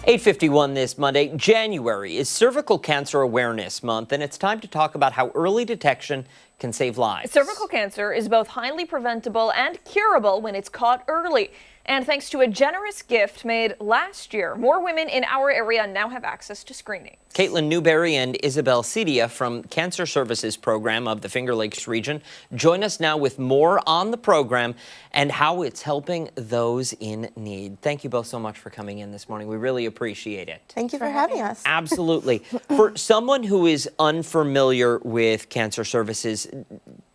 8:51 this Monday. January is Cervical Cancer Awareness Month, and it's time to talk about how early detection can save lives. Cervical cancer is both highly preventable and curable when it's caught early. And thanks to a generous gift made last year, more women in our area now have access to screening. Caitlin Newberry and Isabel Cedia from Cancer Services Program of the Finger Lakes region join us now with more on the program and how it's helping those in need. Thank you both so much for coming in this morning. We really appreciate it. Thank you for having us. Absolutely. For someone who is unfamiliar with Cancer Services,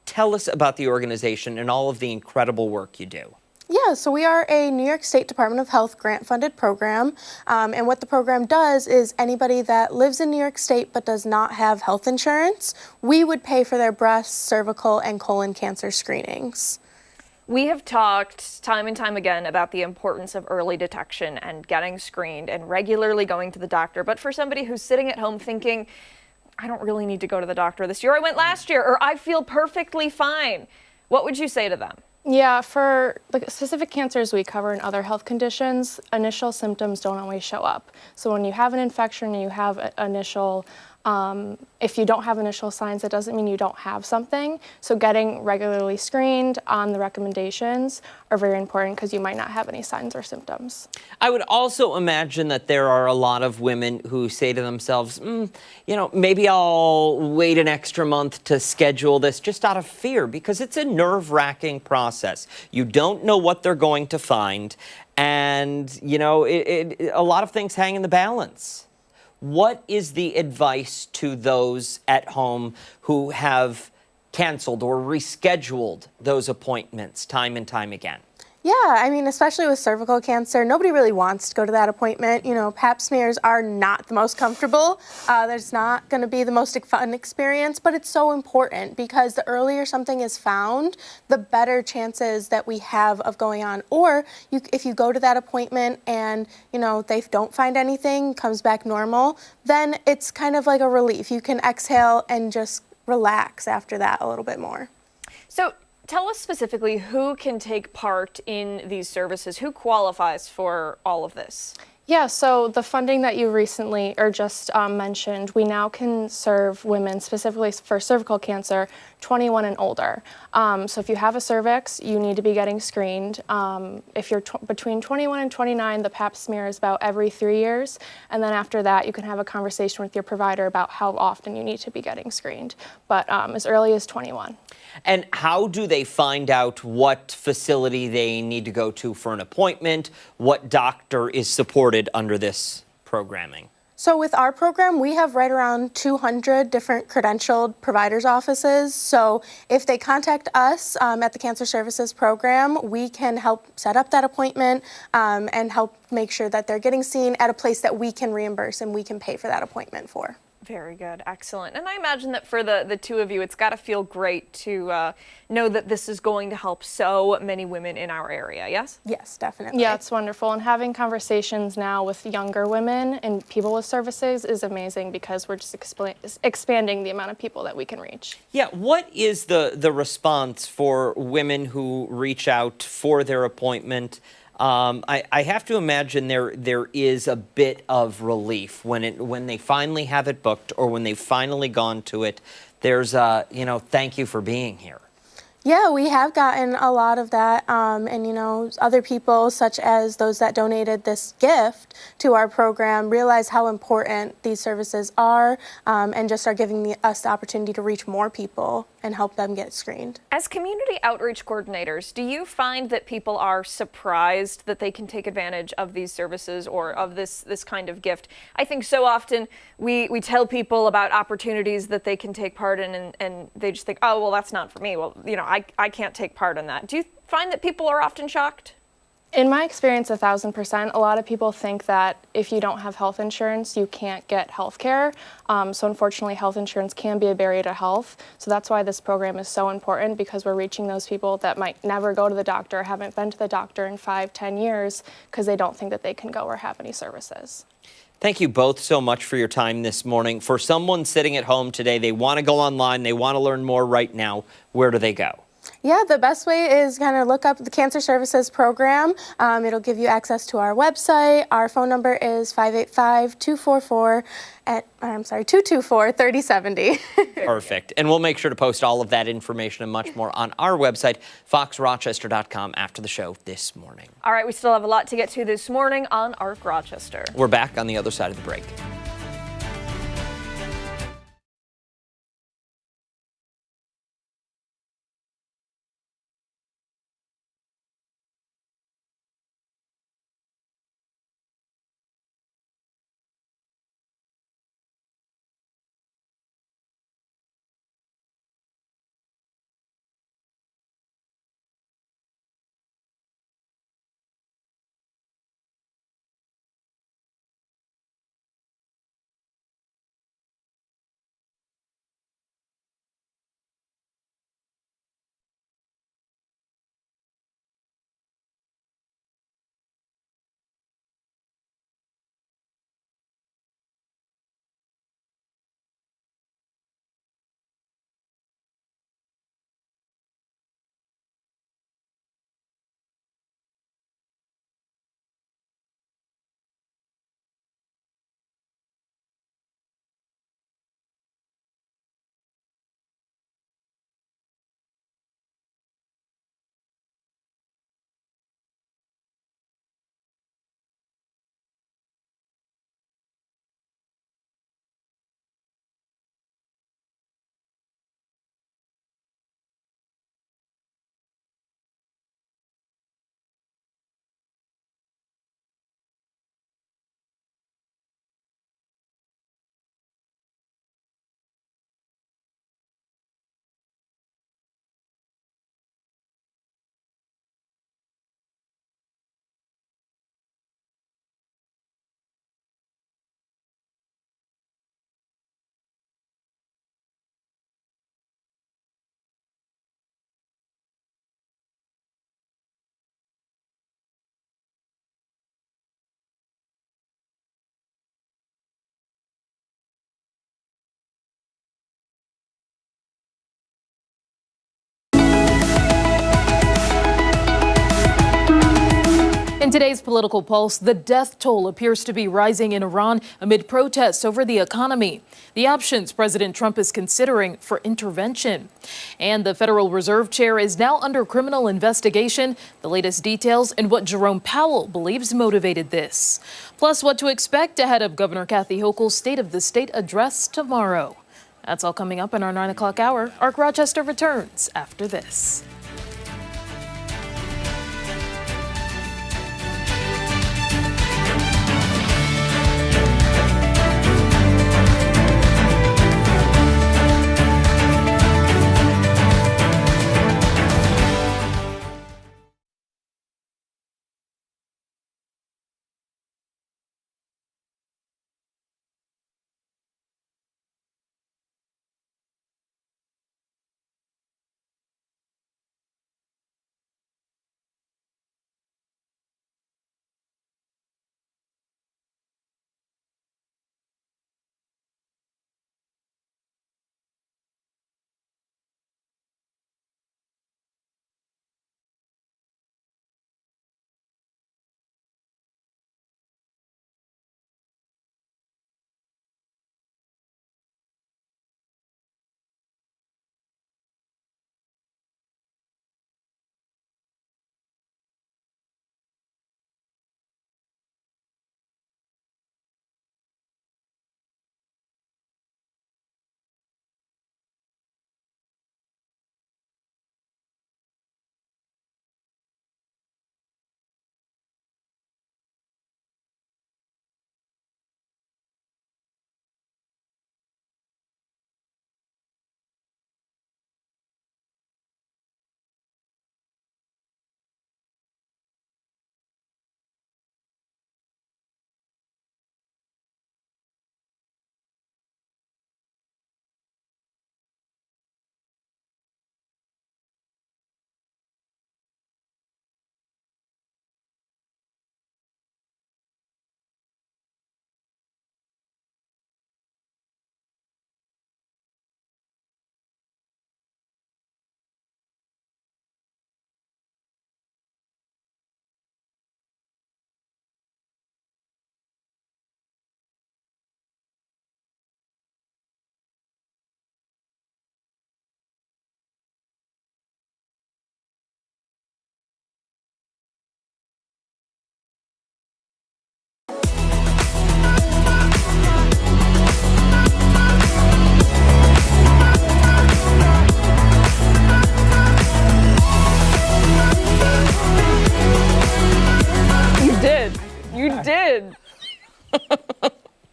tell us about the organization and all of the incredible work you do. Yeah, so we are a New York State Department of Health grant-funded program, and what the program does is anybody that lives in New York State but does not have health insurance, we would pay for their breast, cervical, and colon cancer screenings. We have talked time and time again about the importance of early detection and getting screened and regularly going to the doctor, but for somebody who's sitting at home thinking, I don't really need to go to the doctor this year, I went last year, or I feel perfectly fine, what would you say to them? Yeah, for the specific cancers we cover and other health conditions, initial symptoms don't always show up. So when you have an infection and you have initial, if you don't have initial signs, that doesn't mean you don't have something. So getting regularly screened on the recommendations are very important because you might not have any signs or symptoms. I would also imagine that there are a lot of women who say to themselves, maybe I'll wait an extra month to schedule this just out of fear, because it's a nerve-wracking process. You don't know what they're going to find, and, a lot of things hang in the balance. What is the advice to those at home who have canceled or rescheduled those appointments time and time again? Yeah, I mean, especially with cervical cancer, nobody really wants to go to that appointment. Pap smears are not the most comfortable. There's not going to be the most fun experience, but it's so important because the earlier something is found, the better chances that we have of going on. Or if you go to that appointment and, they don't find anything, comes back normal, then it's kind of like a relief. You can exhale and just relax after that a little bit more. So tell us specifically who can take part in these services, who qualifies for all of this? Yeah, so the funding that you recently or just mentioned, we now can serve women specifically for cervical cancer 21 and older. So if you have a cervix, you need to be getting screened. If you're between 21 and 29, the pap smear is about every 3 years. And then after that, you can have a conversation with your provider about how often you need to be getting screened, but as early as 21. And how do they find out what facility they need to go to for an appointment? What doctor is supported under this programming? So with our program, we have right around 200 different credentialed providers' offices. So if they contact us at the Cancer Services Program, we can help set up that appointment and help make sure that they're getting seen at a place that we can reimburse and we can pay for that appointment for. Very good. Excellent. And I imagine that for the two of you, it's got to feel great to know that this is going to help so many women in our area, yes? Yes, definitely. Yeah, it's wonderful. And having conversations now with younger women and people with services is amazing because we're just expanding the amount of people that we can reach. Yeah, what is the response for women who reach out for their appointment? I have to imagine there is a bit of relief when they finally have it booked or when they've finally gone to it. There's thank you for being here. Yeah, we have gotten a lot of that, and other people, such as those that donated this gift to our program, realize how important these services are, and just are giving us the opportunity to reach more people and help them get screened. As community outreach coordinators, do you find that people are surprised that they can take advantage of these services or of this kind of gift? I think so often we tell people about opportunities that they can take part in, and they just think, oh, well, that's not for me. Well, I can't take part in that. Do you find that people are often shocked? In my experience, 1,000%, a lot of people think that if you don't have health insurance, you can't get health care. So unfortunately, health insurance can be a barrier to health. So that's why this program is so important, because we're reaching those people that might never go to the doctor, haven't been to the doctor in 5-10 years, because they don't think that they can go or have any services. Thank you both so much for your time this morning. For someone sitting at home today, they want to go online, they want to learn more right now, where do they go? Yeah, the best way is kind of look up the Cancer Services Program. It'll give you access to our website. Our phone number is 224-3070. Perfect. And we'll make sure to post all of that information and much more on our website, foxrochester.com, after the show this morning. All right, we still have a lot to get to this morning on ARC Rochester. We're back on the other side of the break. In today's political pulse, the death toll appears to be rising in Iran amid protests over the economy. The options President Trump is considering for intervention. And the Federal Reserve Chair is now under criminal investigation. The latest details and what Jerome Powell believes motivated this. Plus, what to expect ahead of Governor Kathy Hochul's State of the State address tomorrow. That's all coming up in our 9 o'clock hour. ARC Rochester returns after this.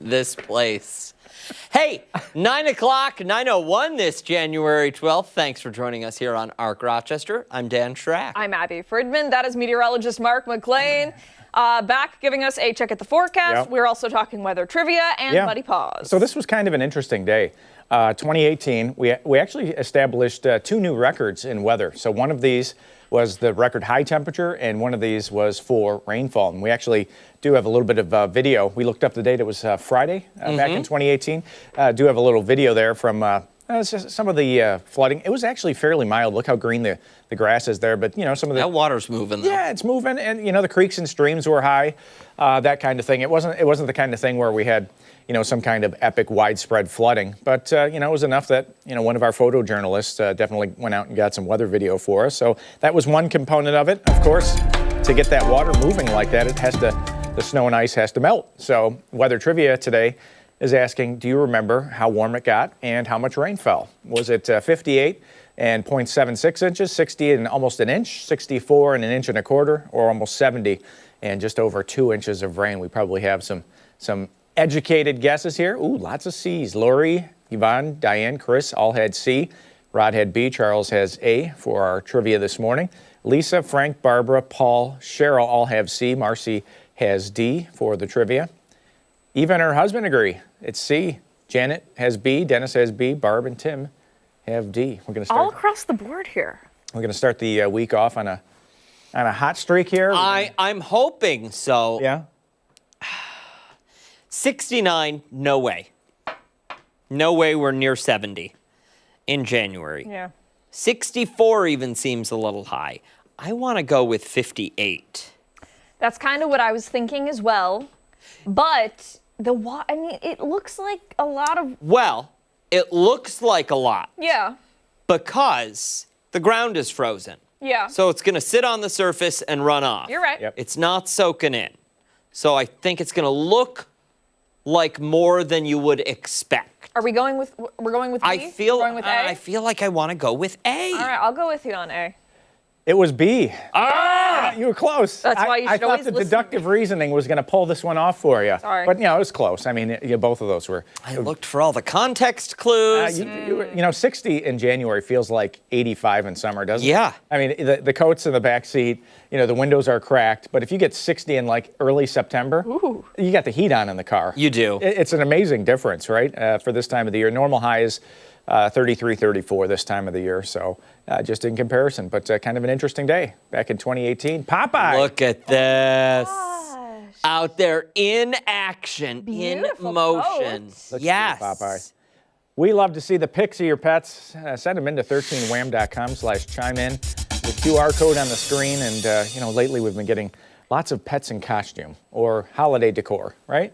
this place. Hey, 9 o'clock, 9:01 this January 12th. Thanks for joining us here on Arc Rochester. I'm Dan Schrack. I'm Abby Fridman. That is meteorologist Mark McLean. Back giving us a check at the forecast. Yep. We're also talking weather trivia and Muddy Paws. So this was kind of an interesting day. 2018, we actually established 2 new records in weather. So one of these was the record high temperature, and one of these was for rainfall. And we actually do have a little bit of video. We looked up the date. It was Friday back in 2018. Do have a little video there from some of the flooding. It was actually fairly mild. Look how green the grass is there. But, you know, some of the... That water's moving, though. Yeah, it's moving. And, you know, the creeks and streams were high, that kind of thing. It wasn't the kind of thing where we had, you know, some kind of epic widespread flooding. But, you know, it was enough that, you know, one of our photojournalists definitely went out and got some weather video for us. So that was one component of it. Of course, to get that water moving like that, the snow and ice has to melt. So weather trivia today is asking, do you remember how warm it got and how much rain fell? Was it 58 and 0.76 inches, 60 and almost an inch, 64 and an inch and a quarter, or almost 70 and just over 2 inches of rain? We probably have some educated guesses here. Ooh, lots of C's. Lori, Yvonne, Diane, Chris all had C. Rod had B. Charles has A for our trivia this morning. Lisa, Frank, Barbara, Paul, Cheryl all have C. Marcy has D for the trivia. Eva and her husband agree. It's C. Janet has B. Dennis has B. Barb and Tim have D. We're going to start all across the board here. We're going to start the week off on a hot streak here. I'm hoping so. Yeah. 69, no way. No way we're near 70 in January. Yeah. 64 even seems a little high. I want to go with 58. That's kind of what I was thinking as well. But I mean, it looks like a lot of... Well, it looks like a lot Yeah. because the ground is frozen. Yeah. So it's going to sit on the surface and run off. You're right. Yep. It's not soaking in. So I think it's going to look like more than you would expect. We're going with B? Going with A? I feel like I want to go with A. All right, I'll go with you on A. It was B. You were close. That's why you should I thought always the listen to deductive reasoning was going to pull this one off for you. Sorry. But, you know, it was close. I mean, both of those were. I looked for all the context clues. You know, 60 in January feels like 85 in summer, doesn't it? Yeah. I mean, the coat's in the back seat. You know, the windows are cracked. But if you get 60 in like early September, you got the heat on in the car. You do. It's an amazing difference, right? For this time of the year. Normal high is 33, 34 this time of the year. So just in comparison, but kind of an interesting day back in 2018. Popeye. Look at this. Gosh. Out there in action, Beautiful in motion. coat. Looks Yes. cute, Popeye. We love to see the pics of your pets. Send them into 13wham.com/chime in. The QR code on the screen. And, you know, lately we've been getting lots of pets in costume or holiday decor, right?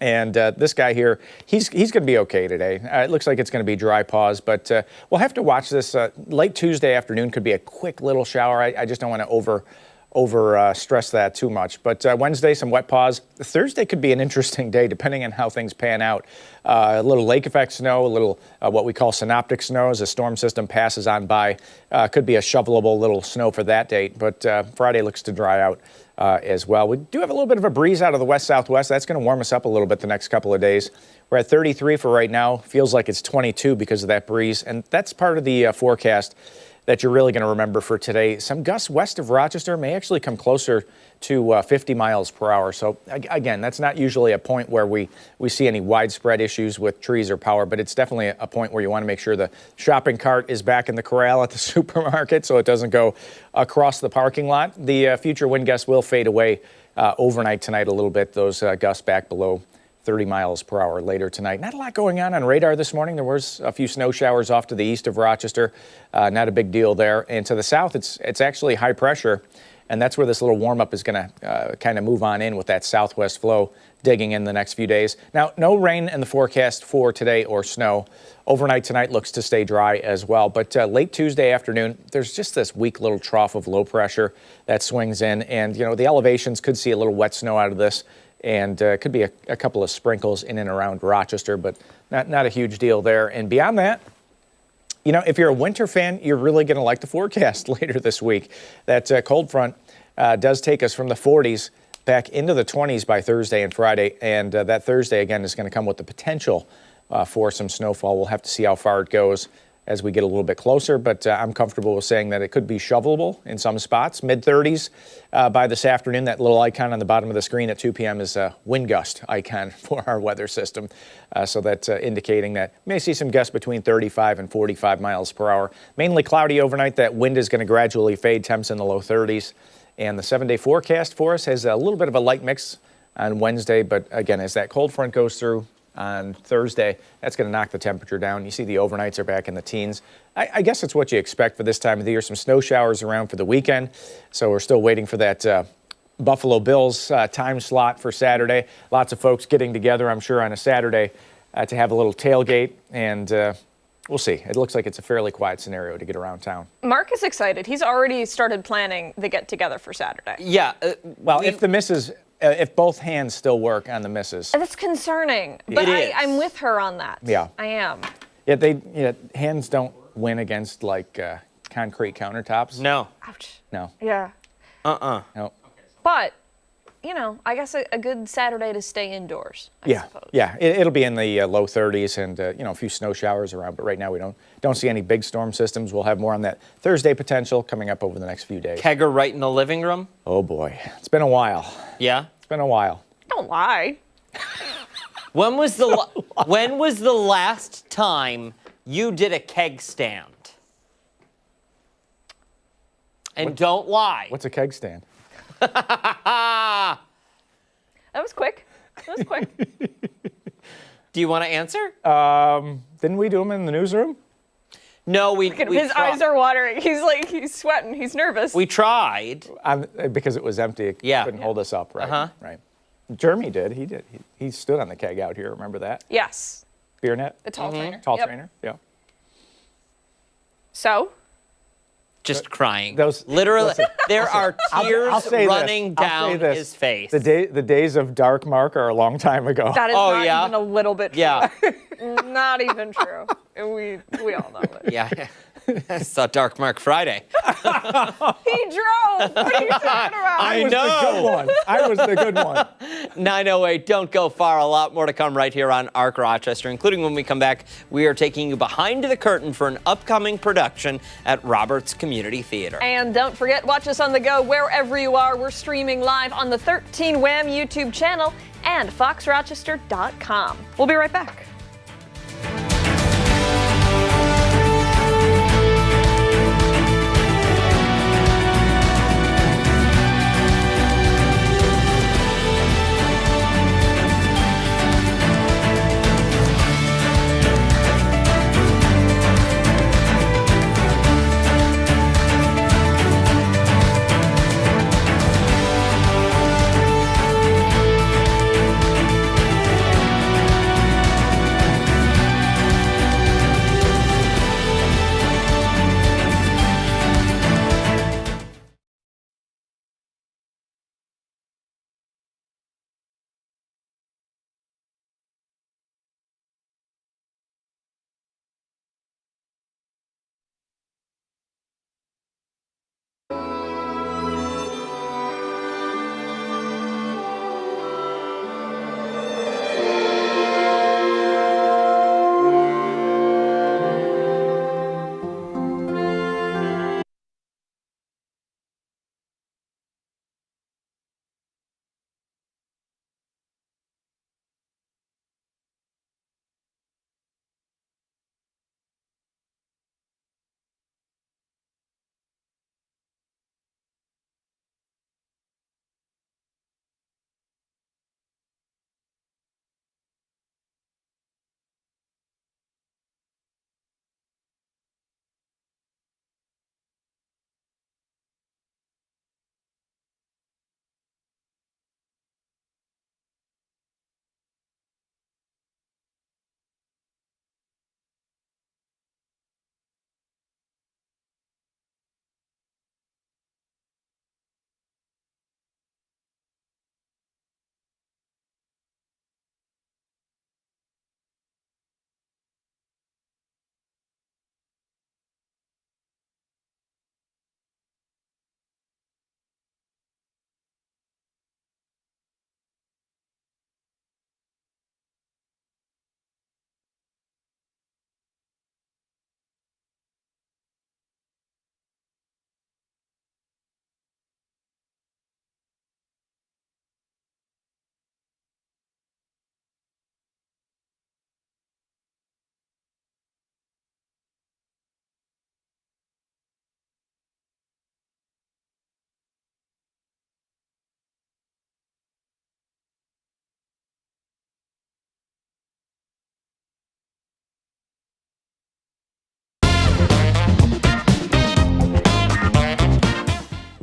And this guy here, he's going to be okay today. It looks like it's going to be dry paws, but we'll have to watch this. Late Tuesday afternoon could be a quick little shower. I just don't want to over stress that too much. But Wednesday, some wet paws. Thursday could be an interesting day depending on how things pan out. A little lake effect snow, a little what we call synoptic snow as a storm system passes on by. Could be a shovelable little snow for that date. But Friday looks to dry out as well. We do have a little bit of a breeze out of the west-southwest. That's going to warm us up a little bit the next couple of days. We're at 33 for right now. Feels like it's 22 because of that breeze. And that's part of the forecast that you're really going to remember for today. Some gusts west of Rochester may actually come closer to 50 miles per hour. So again, that's not usually a point where we see any widespread issues with trees or power, but it's definitely a point where you want to make sure the shopping cart is back in the corral at the supermarket so it doesn't go across the parking lot. The future wind gusts will fade away overnight tonight a little bit. Those gusts back below 30 miles per hour later tonight. Not a lot going on radar this morning. There was a few snow showers off to the east of Rochester. Not a big deal there. And to the south, it's actually high pressure. And that's where this little warm-up is going to kind of move on in with that southwest flow digging in the next few days. Now, no rain in the forecast for today or snow. Overnight tonight looks to stay dry as well. But late Tuesday afternoon, there's just this weak little trough of low pressure that swings in. And, you know, the elevations could see a little wet snow out of this. And could be a couple of sprinkles in and around Rochester, but not a huge deal there. And beyond that, you know, if you're a winter fan, you're really going to like the forecast later this week. That cold front does take us from the 40s back into the 20s by Thursday and Friday. And that Thursday, again, is going to come with the potential for some snowfall. We'll have to see how far it goes as we get a little bit closer, but I'm comfortable with saying that it could be shovelable in some spots. Mid-30s by this afternoon. That little icon on the bottom of the screen at 2 p.m. is a wind gust icon for our weather system. So that's indicating that we may see some gusts between 35 and 45 miles per hour. Mainly cloudy overnight. That wind is going to gradually fade, temps in the low 30s. And the 7-day forecast for us has a little bit of a light mix on Wednesday, but again, as that cold front goes through on Thursday, that's going to knock the temperature down. You see the overnights are back in the teens. I guess it's what you expect for this time of the year. Some snow showers around for the weekend. So we're still waiting for that Buffalo Bills time slot for Saturday. Lots of folks getting together, I'm sure, on a Saturday to have a little tailgate. And we'll see. It looks like it's a fairly quiet scenario to get around town. Mark is excited. He's already started planning the get-together for Saturday. Yeah. Well, if the misses... if both hands still work on the misses. That's concerning. But It is. I'm with her on that. Yeah. I am. Yeah, hands don't win against like concrete countertops. No. Ouch. No. Yeah. No. But, I guess a good Saturday to stay indoors, I suppose. Yeah. It'll be in the low 30s and a few snow showers around. But right now we don't see any big storm systems. We'll have more on that Thursday potential coming up over the next few days. Kegger right in the living room? Oh boy, it's been a while. Yeah. It's been a while. Don't lie. When was the last time you did a keg stand? And don't lie. What's a keg stand? That was quick. Do you want to answer? Didn't we do them in the newsroom? No, His eyes are watering. He's sweating. He's nervous. We tried. Because it was empty. It Yeah. couldn't hold us up, right? Uh-huh. Right. Jeremy did. He did. He stood on the keg out here. Remember that? Yes. Beer net? The tall trainer. Tall Yep. trainer? Yeah. So? Just crying. those- Literally, listen, there are tears I'll say running this. I'll say down this. his face. The days of dark Mark are a long time ago. That is Oh, not yeah? even a little bit true. Yeah. Not even true. We all know it. Yeah. I saw Dark Mark Friday. He drove. What are you talking about? I was the good know. one. I was the good one. 908, don't go far. A lot more to come right here on ARC Rochester, including when we come back, we are taking you behind the curtain for an upcoming production at Roberts Community Theater. And don't forget, watch us on the go wherever you are. We're streaming live on the 13 Wham YouTube channel and foxrochester.com. We'll be right back.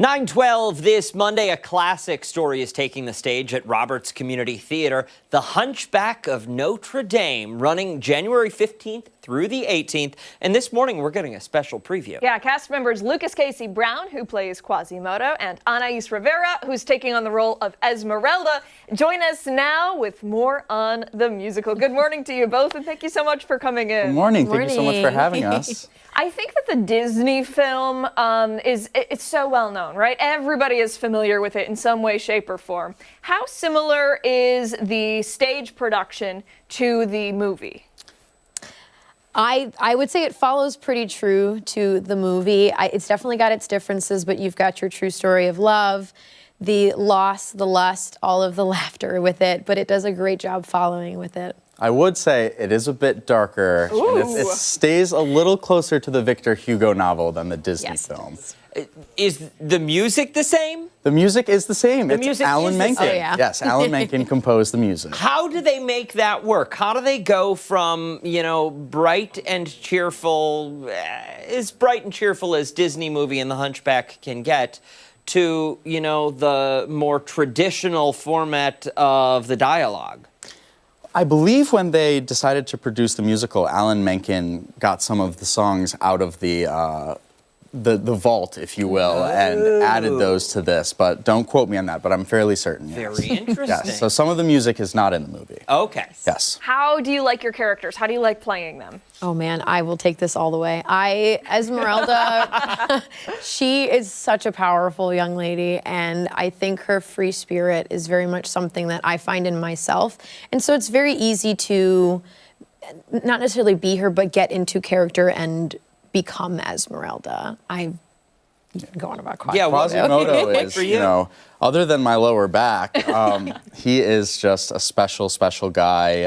9:12 this Monday, a classic story is taking the stage at Roberts Community Theater, The Hunchback of Notre Dame, running January 15th through the 18th. And this morning, we're getting a special preview. Yeah, cast members Lucas Casey Brown, who plays Quasimodo, and Anais Rivera, who's taking on the role of Esmerelda, join us now with more on the musical. Good morning to you both, and thank you so much for coming in. Good morning. Thank you so much for having us. I think that the Disney film it's so well known, right? Everybody is familiar with it in some way, shape, or form. How similar is the stage production to the movie? I would say it follows pretty true to the movie. It's definitely got its differences, but you've got your true story of love, the loss, the lust, all of the laughter with it, but it does a great job following with it. I would say it is a bit darker, and it stays a little closer to the Victor Hugo novel than the Disney film. Is the music the same? The music is the same. The it's music Alan is the Menken. same. Oh, yeah. Yes, Alan Menken composed the music. How do they make that work? How do they go from, bright and cheerful, as bright and cheerful as Disney movie and The Hunchback can get, to, the more traditional format of the dialogue? I believe when they decided to produce the musical, Alan Menken got some of the songs out of the vault, if you will, and added those to this. But don't quote me on that, but I'm fairly certain. Yes. Very interesting. Yes, so some of the music is not in the movie. Okay. Yes. How do you like your characters? How do you like playing them? Oh man, I will take this all the way. Esmeralda, she is such a powerful young lady, and I think her free spirit is very much something that I find in myself. And so it's very easy to not necessarily be her, but get into character and become Esmeralda. I go on about Quasimodo. Yeah, Quasimodo is, for you? Other than my lower back, he is just a special, special guy.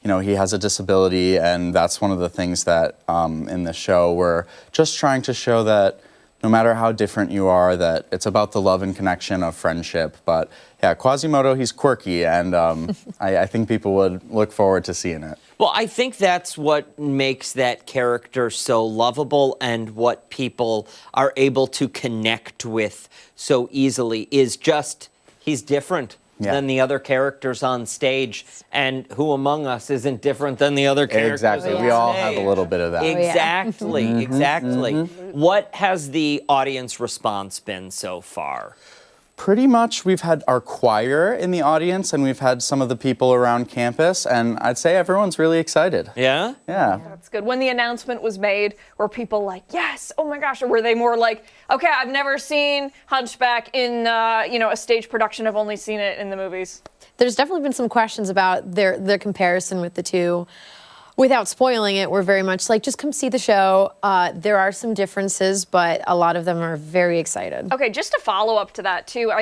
He has a disability, and that's one of the things that in the show we're just trying to show that no matter how different you are, that it's about the love and connection of friendship. But yeah, Quasimodo, he's quirky, and I think people would look forward to seeing it. Well, I think that's what makes that character so lovable, and what people are able to connect with so easily is just he's different than the other characters on stage. And who among us isn't different than the other characters? Exactly. on We all stage? have a little bit of that. Exactly, exactly. What has the audience response been so far? Pretty much, we've had our choir in the audience, and we've had some of the people around campus, and I'd say everyone's really excited. Yeah? Yeah. That's good. When the announcement was made, were people like, yes, oh my gosh, or were they more like, okay, I've never seen Hunchback in a stage production, I've only seen it in the movies? There's definitely been some questions about their comparison with the two. Without spoiling it, we're very much like, just come see the show. There are some differences, but a lot of them are very excited. Okay, just to follow up to that too,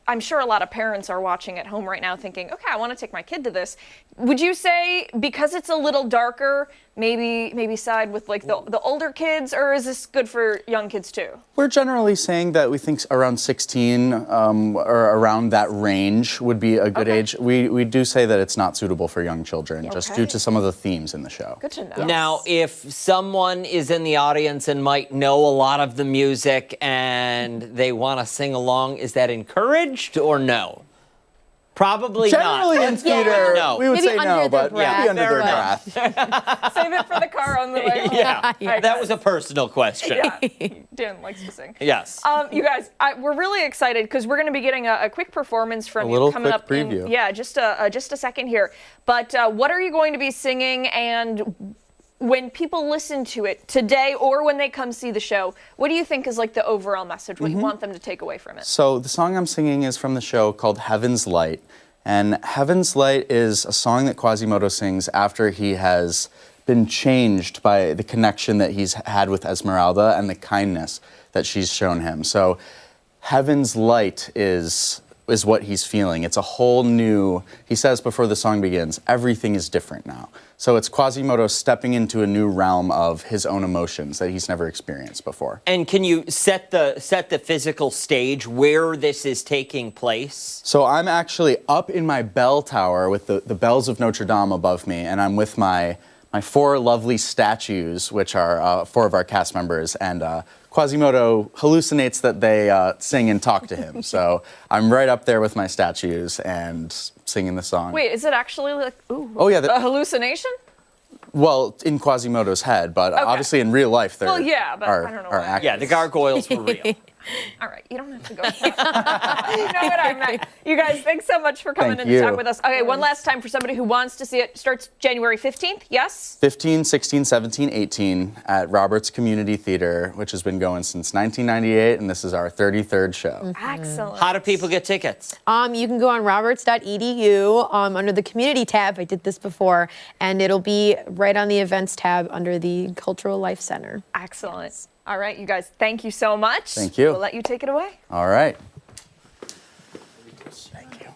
I'm sure a lot of parents are watching at home right now thinking, okay, I want to take my kid to this. Would you say because it's a little darker, maybe side with like the older kids, or is this good for young kids too? We're generally saying that we think around 16 or around that range would be a good age. We do say that it's not suitable for young children, just due to some of the themes in the show. Good to know. Now, if someone is in the audience and might know a lot of the music and they want to sing along, is that encouraged or no? Probably Generally not. in theater, no. we would Maybe say under no, their but breath. maybe under Fair their enough. breath. Save it for the car on the way home. Yeah, that was a personal question. Dan likes to sing. Yes. You guys, we're really excited because we're going to be getting a quick performance from you little coming quick up. preview. Just a second here. But what are you going to be singing, and when people listen to it today or when they come see the show, what do you think is like the overall message? What you want them to take away from it? So the song I'm singing is from the show called Heaven's Light. And Heaven's Light is a song that Quasimodo sings after he has been changed by the connection that he's had with Esmeralda and the kindness that she's shown him. So Heaven's Light is what he's feeling. It's a whole new, he says before the song begins, everything is different now. So it's Quasimodo stepping into a new realm of his own emotions that he's never experienced before. And can you set the physical stage where this is taking place? So I'm actually up in my bell tower with the bells of Notre Dame above me, and I'm with my my 4 lovely statues, which are 4 of our cast members, and Quasimodo hallucinates that they sing and talk to him. So I'm right up there with my statues and singing the song. Wait, is it actually like Oh, yeah, a hallucination? Well, in Quasimodo's head, but obviously in real life, they're Well, yeah, but I don't know why. actors. Yeah, the gargoyles were real. All right, you don't have to go. You know what I meant. You guys, thanks so much for coming Thank in to talk you. with us. Okay, one last time for somebody who wants to see it. Starts January 15th, yes? 15, 16, 17, 18 at Roberts Community Theater, which has been going since 1998, and this is our 33rd show. Excellent. How do people get tickets? You can go on roberts.edu under the community tab. I did this before, and it'll be right on the events tab under the Cultural Life Center. Excellent. All right, you guys, thank you so much. Thank you. We'll let you take it away. All right. Thank you.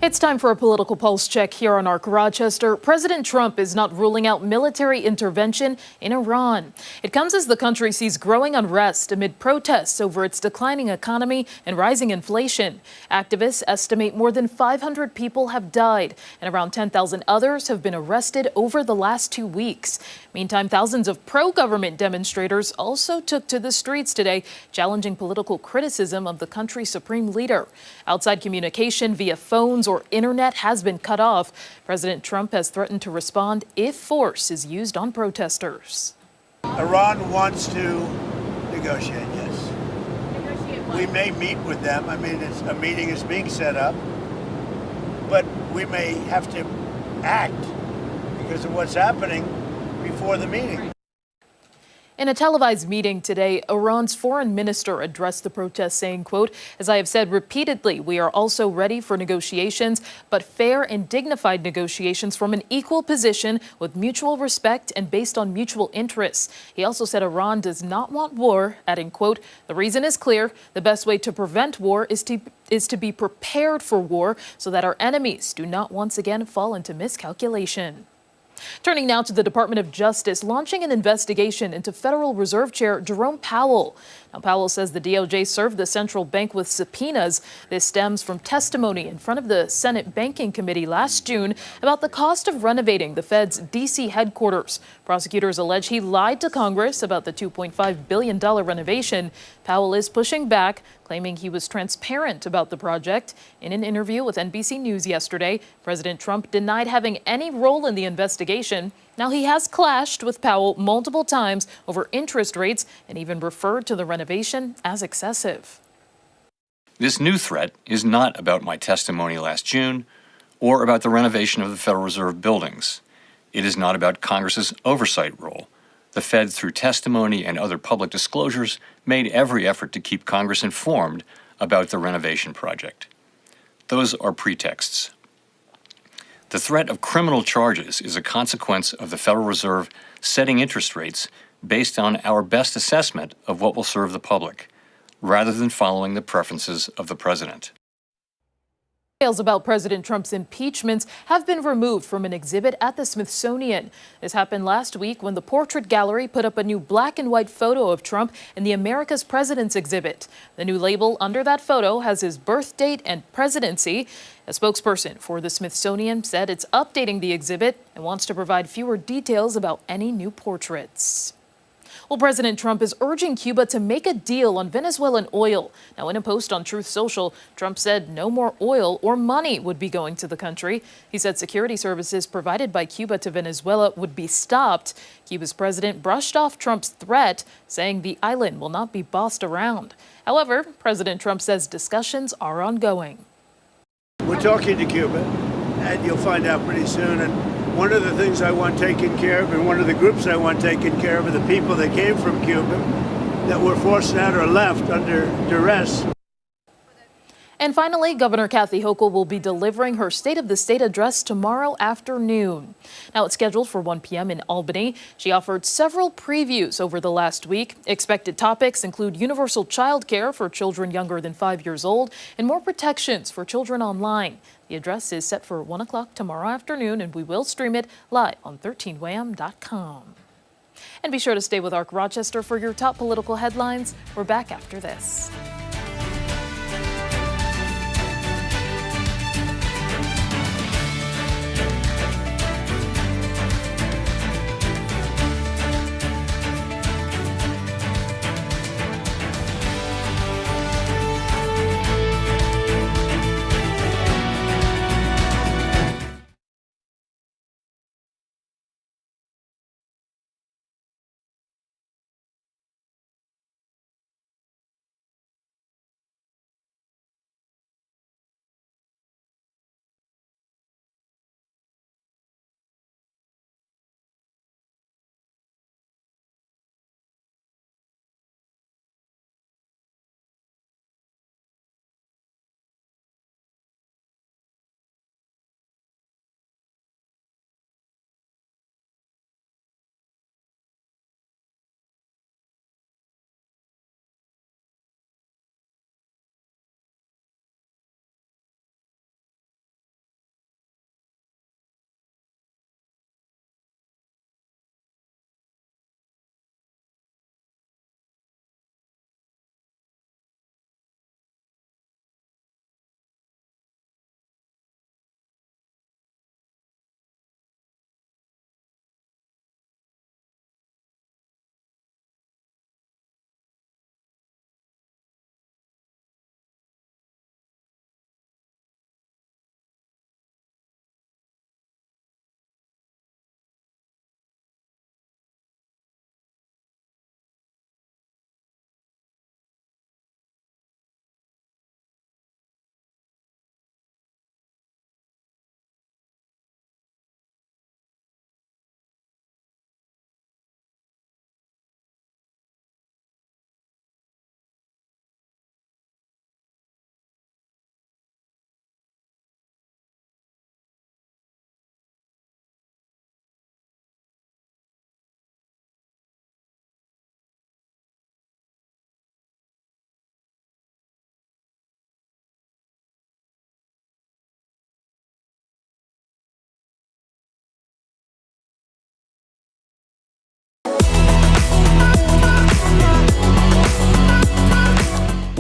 It's time for a political pulse check here on ARC Rochester. President Trump is not ruling out military intervention in Iran. It comes as the country sees growing unrest amid protests over its declining economy and rising inflation. Activists estimate more than 500 people have died and around 10,000 others have been arrested over the last 2 weeks. Meantime, thousands of pro-government demonstrators also took to the streets today, challenging political criticism of the country's supreme leader. Outside communication via phones or internet has been cut off. President Trump has threatened to respond if force is used on protesters. Iran wants to negotiate, yes. We may meet with them. I mean, a meeting is being set up, but we may have to act because of what's happening before the meeting. In a televised meeting today, Iran's foreign minister addressed the protests saying, quote, "As I have said repeatedly, we are also ready for negotiations, but fair and dignified negotiations from an equal position with mutual respect and based on mutual interests." He also said Iran does not want war, adding, quote, "The reason is clear. The best way to prevent war is to be prepared for war so that our enemies do not once again fall into miscalculation." Turning now to the Department of Justice, launching an investigation into Federal Reserve Chair Jerome Powell. Now, Powell says the DOJ served the central bank with subpoenas. This stems from testimony in front of the Senate Banking Committee last June about the cost of renovating the Fed's D.C. headquarters. Prosecutors allege he lied to Congress about the $2.5 billion renovation. Powell is pushing back, claiming he was transparent about the project. In an interview with NBC News yesterday, President Trump denied having any role in the investigation. Now, he has clashed with Powell multiple times over interest rates and even referred to the renovation as excessive. This new threat is not about my testimony last June or about the renovation of the Federal Reserve buildings. It is not about Congress's oversight role. The Fed, through testimony and other public disclosures, made every effort to keep Congress informed about the renovation project. Those are pretexts. The threat of criminal charges is a consequence of the Federal Reserve setting interest rates based on our best assessment of what will serve the public, rather than following the preferences of the president. Details about President Trump's impeachments have been removed from an exhibit at the Smithsonian. This happened last week when the Portrait Gallery put up a new black and white photo of Trump in the America's Presidents exhibit. The new label under that photo has his birth date and presidency. A spokesperson for the Smithsonian said it's updating the exhibit and wants to provide fewer details about any new portraits. Well, President Trump is urging Cuba to make a deal on Venezuelan oil. Now, in a post on Truth Social, Trump said no more oil or money would be going to the country. He said security services provided by Cuba to Venezuela would be stopped. Cuba's president brushed off Trump's threat, saying the island will not be bossed around. However, President Trump says discussions are ongoing. We're talking to Cuba, and you'll find out pretty soon. And one of the things I want taken care of, and one of the groups I want taken care of, are the people that came from Cuba that were forced out or left under duress. And finally, Governor Kathy Hochul will be delivering her State of the State address tomorrow afternoon. Now, it's scheduled for 1 p.m. in Albany. She offered several previews over the last week. Expected topics include universal child care for children younger than 5 years old and more protections for children online. The address is set for 1 o'clock tomorrow afternoon, and we will stream it live on 13wham.com. And be sure to stay with ARC Rochester for your top political headlines. We're back after this.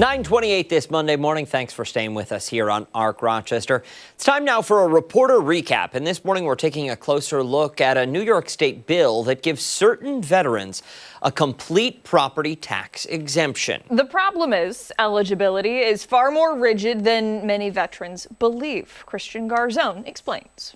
9:28 this Monday morning. Thanks for staying with us here on ARC Rochester. It's time now for a reporter recap. And this morning we're taking a closer look at a New York State bill that gives certain veterans a complete property tax exemption. The problem is eligibility is far more rigid than many veterans believe. Christian Garzone explains.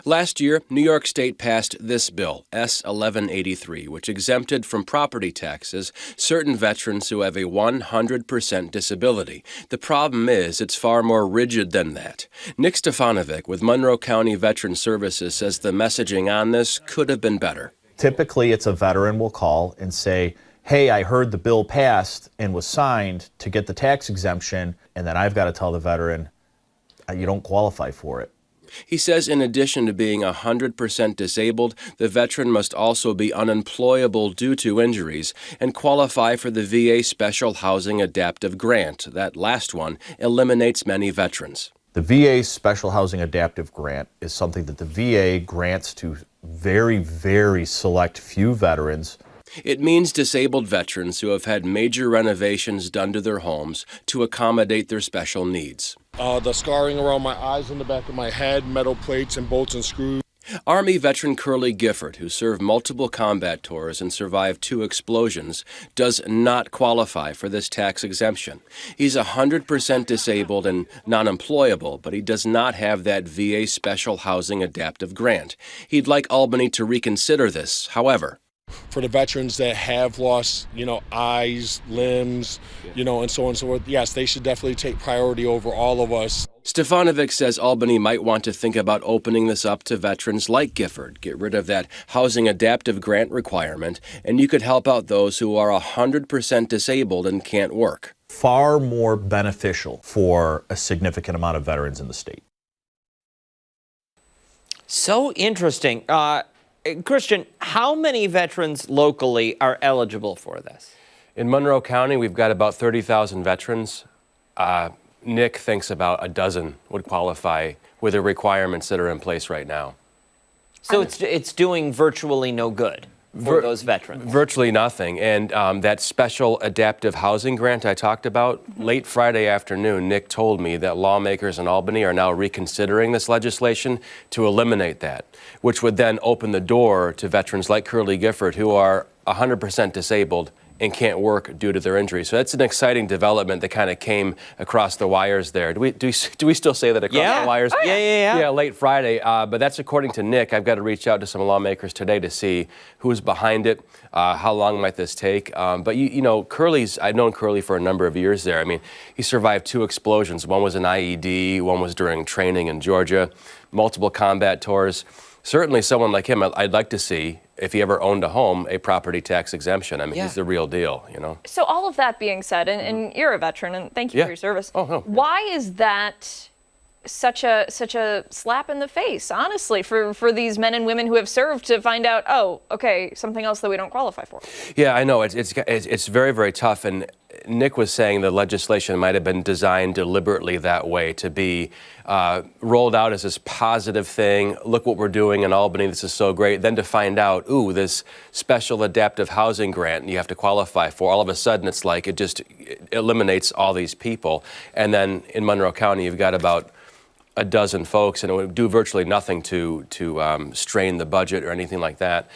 Last year, New York State passed this bill, S. 1183, which exempted from property taxes certain veterans who have a 100% disability. The problem is it's far more rigid than that. Nick Stefanovic with Monroe County Veteran Services says the messaging on this could have been better. Typically, it's a veteran will call and say, hey, I heard the bill passed and was signed to get the tax exemption, and then I've got to tell the veteran, you don't qualify for it. He says in addition to being 100% disabled, the veteran must also be unemployable due to injuries and qualify for the VA Special Housing Adaptive Grant. That last one eliminates many veterans. The VA Special Housing Adaptive Grant is something that the VA grants to very, very select few veterans. It means disabled veterans who have had major renovations done to their homes to accommodate their special needs. The scarring around my eyes and the back of my head, metal plates and bolts and screws. Army veteran Curly Gifford, who served multiple combat tours and survived 2 explosions, does not qualify for this tax exemption. He's 100% disabled and non-employable, but he does not have that VA Special Housing Adaptive Grant. He'd like Albany to reconsider this, however. For the veterans that have lost, eyes, limbs, and so on and so forth, yes, they should definitely take priority over all of us. Stefanovic says Albany might want to think about opening this up to veterans like Gifford, get rid of that housing adaptive grant requirement, and you could help out those who are 100% disabled and can't work. Far more beneficial for a significant amount of veterans in the state. So interesting. Christian, how many veterans locally are eligible for this? In Monroe County, we've got about 30,000 veterans. Nick thinks about a dozen would qualify with the requirements that are in place right now. So it's doing virtually no good for those veterans? Virtually nothing. And that special adaptive housing grant I talked about, late Friday afternoon, Nick told me that lawmakers in Albany are now reconsidering this legislation to eliminate that, which would then open the door to veterans like Curly Gifford who are 100% disabled and can't work due to their injury. So that's an exciting development that kind of came across the wires there. Do we still say that across the wires? Oh, yeah. Yeah, late Friday. But that's according to Nick. I've got to reach out to some lawmakers today to see who's behind it, how long might this take. But Curly's, I've known Curly for a number of years there. I mean, he survived 2 explosions. One was an IED, one was during training in Georgia, multiple combat tours. Certainly someone like him, I'd like to see, if he ever owned a home, a property tax exemption. I mean, he's the real deal, So all of that being said, and you're a veteran, and thank you for your service. Oh, no. Why is that such a slap in the face, honestly, for these men and women who have served to find out, oh, okay, something else that we don't qualify for? Yeah, I know. It's very, very tough. And Nick was saying the legislation might have been designed deliberately that way to be rolled out as this positive thing. Look what we're doing in Albany. This is so great. Then to find out, ooh, this special adaptive housing grant you have to qualify for. All of a sudden, it's like it just eliminates all these people. And then in Monroe County, you've got about a dozen folks, and it would do virtually nothing to strain the budget or anything like that.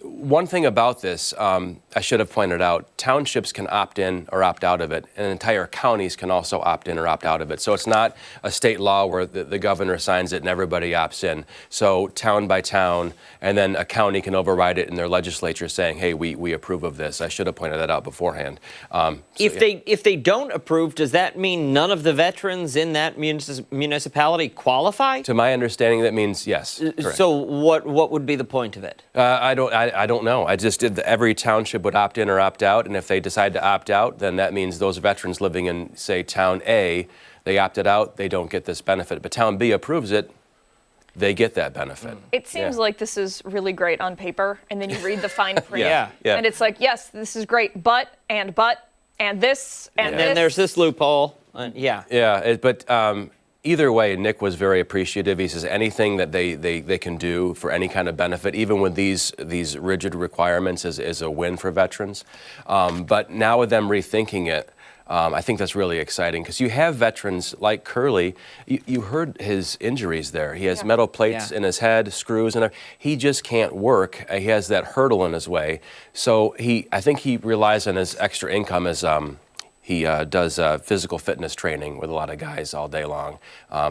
One thing about this, I should have pointed out, townships can opt in or opt out of it, and entire counties can also opt in or opt out of it. So it's not a state law where the governor signs it and everybody opts in. So town by town, and then a county can override it in their legislature saying, hey, we approve of this. I should have pointed that out beforehand. If they don't approve, does that mean none of the veterans in that municipality qualify? To my understanding, that means yes. Correct. So what would be the point of it? I don't know. I just did every township would opt in or opt out, and if they decide to opt out, then that means those veterans living in, say, Town A, they opted out, they don't get this benefit. But Town B approves it, they get that benefit. It seems like this is really great on paper, and then you read the fine print, Yeah. and it's like, yes, this is great, but, and this, and then there's this loophole. But either way, Nick was very appreciative. He says anything that they can do for any kind of benefit, even with these rigid requirements, is a win for veterans. But now with them rethinking it, I think that's really exciting because you have veterans like Curly. You heard his injuries there. He has metal plates in his head, screws, and he just can't work. He has that hurdle in his way. So I think he relies on his extra income as he does physical fitness training with a lot of guys all day long.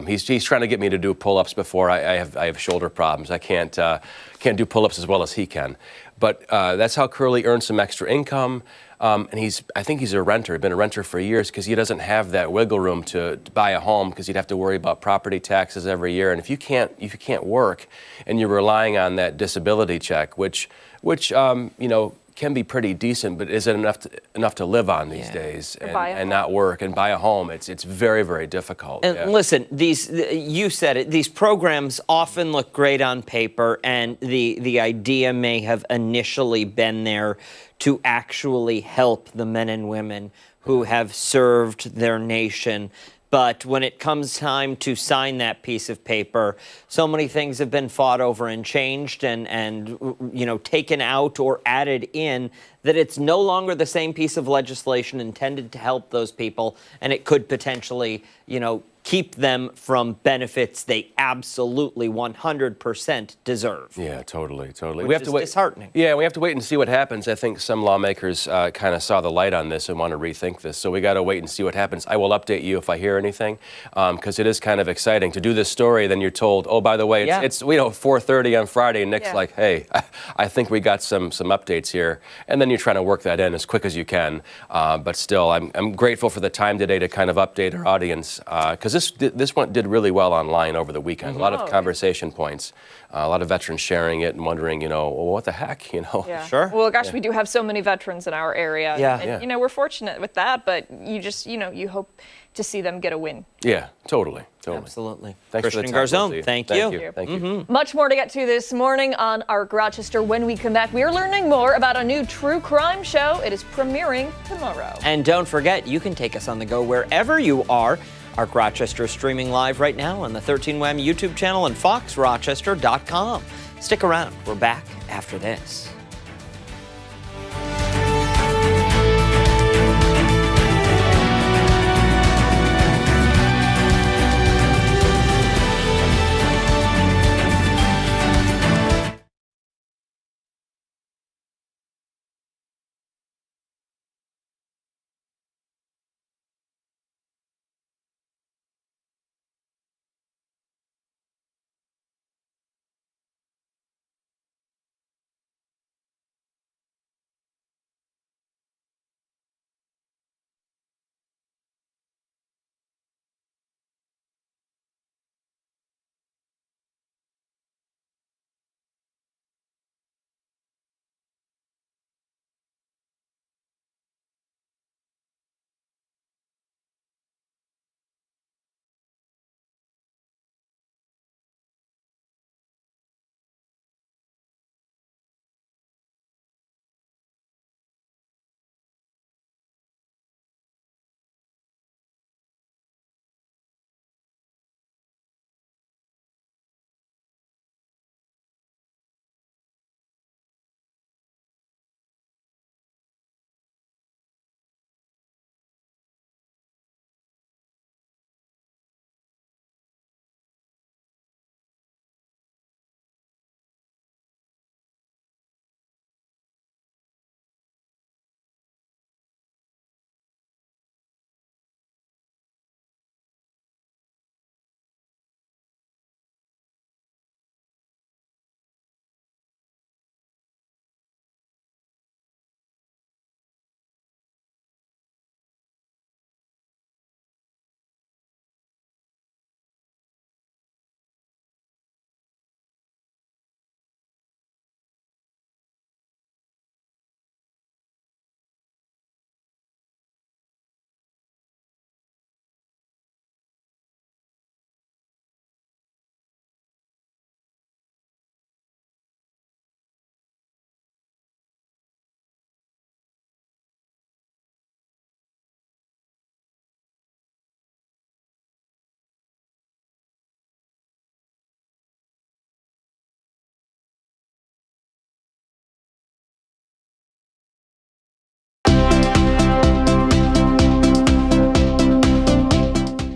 He's trying to get me to do pull-ups before I have shoulder problems. I can't do pull-ups as well as he can. But that's how Curly earns some extra income. And I think he's a renter, been a renter for years because he doesn't have that wiggle room to buy a home because he'd have to worry about property taxes every year. And if you can't work and you're relying on that disability check, which can be pretty decent, but isn't enough to live on these days and not work and buy a home. It's very, very difficult. And listen, you said it, these programs often look great on paper, and the idea may have initially been there to actually help the men and women who have served their nation. But when it comes time to sign that piece of paper, so many things have been fought over and changed and taken out or added in that it's no longer the same piece of legislation intended to help those people, and it could potentially, keep them from benefits they absolutely 100% deserve. Yeah, totally. We have to wait. Disheartening. Yeah, we have to wait and see what happens. I think some lawmakers kind of saw the light on this and want to rethink this. So we got to wait and see what happens. I will update you if I hear anything, because it is kind of exciting to do this story. Then you're told, oh, by the way, it's 4:30 on Friday, and Nick's like, hey, I think we got some updates here, and then you're trying to work that in as quick as you can. But still, I'm grateful for the time today to kind of update our audience, because this one did really well online over the weekend. A lot of conversation points, a lot of veterans sharing it and wondering, well, what the heck, Yeah. Sure. Well, gosh, we do have so many veterans in our area. Yeah. And, we're fortunate with that, but you just, you hope to see them get a win. Yeah, totally. Absolutely. Thanks Christian for the time, Garzone, thank you. Much more to get to this morning on Arc Rochester. When we come back, we are learning more about a new true crime show. It is premiering tomorrow. And don't forget, you can take us on the go wherever you are. Arc Rochester is streaming live right now on the 13 WHAM YouTube channel and foxrochester.com. Stick around. We're back after this.